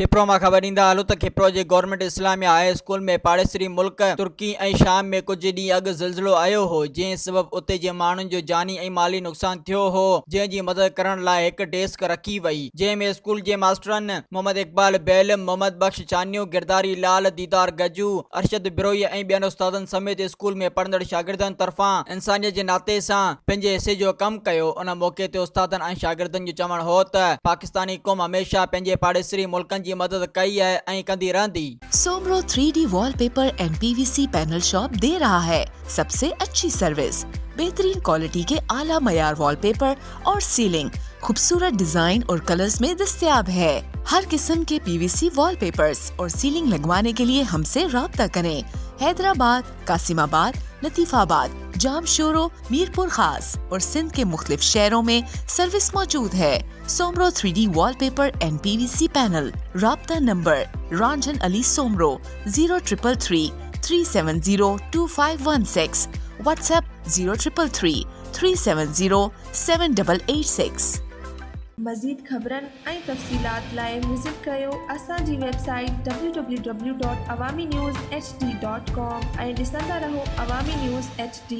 खिप्रो में खबर ईंदा हलो त खिप्रो जे गवर्नमेंट इस्लामिया हाई स्कूल में पाड़ेसरी मुल्क तुर्की ऐं शाम में कुछ ॾींहं अॻु ज़िलज़िलो आयो हो, जंहिं सबबि उते जे माण्हुनि जो जानी ऐं माली नुक़सान थियो हो, जंहिं जी मदद करण लाइ हिकु डेस्क रखी वई, जंहिं में स्कूल जे मास्टरनि मोहम्मद इकबाल बेलम, मोहम्मद बख्श चानियो, गिरदारी लाल, दीदार गजू, अरशद बिरोई ऐं ॿियनि उस्तादनि समेत स्कूल में पढ़ंदड़ शागिर्दनि तरफ़ां इंसानियत जे नाते सां पंहिंजे हिसे जो कमु कयो। उन मौके ते उस्तादनि ऐं शागिर्दनि जो चवणु हो त पाकिस्तानी क़ौम हमेशा पंहिंजे पाड़ेसरी मुल्कनि जी मदद कई है ऐं कंदी रहंदी। Soomro 3D wallpaper and PVC panel shop दे रहा है सबसे अच्छी सर्विस, बेहतरीन क्वालिटी के आला मयार वॉलपेपर और सीलिंग खूबसूरत डिजाइन और कलर्स में दस्तयाब है। हर किस्म के PVC वॉलपेपर्स और सीलिंग लगवाने के लिए हमसे राब्ता करें। हैदराबाद, कासिमाबाद, लतीफाबाद, जामशोरो, मीरपुर खास और सिंध के मुख्तलिफ शहरों में सर्विस मौजूद है। Soomro 3D wallpaper and PVC panel. राब्ता नंबर रंजन अली सोमरो 0333 370 2516, व्हाट्सएप 0333 370 7886। मज़ीद ख़बरनि ऐं तफ़सीलात लाइ विज़िट कयो असांजी वेबसाइट www.awamiNewsHD.com ऐं ॾिसंदा रहो अवामी न्यूज़ HD।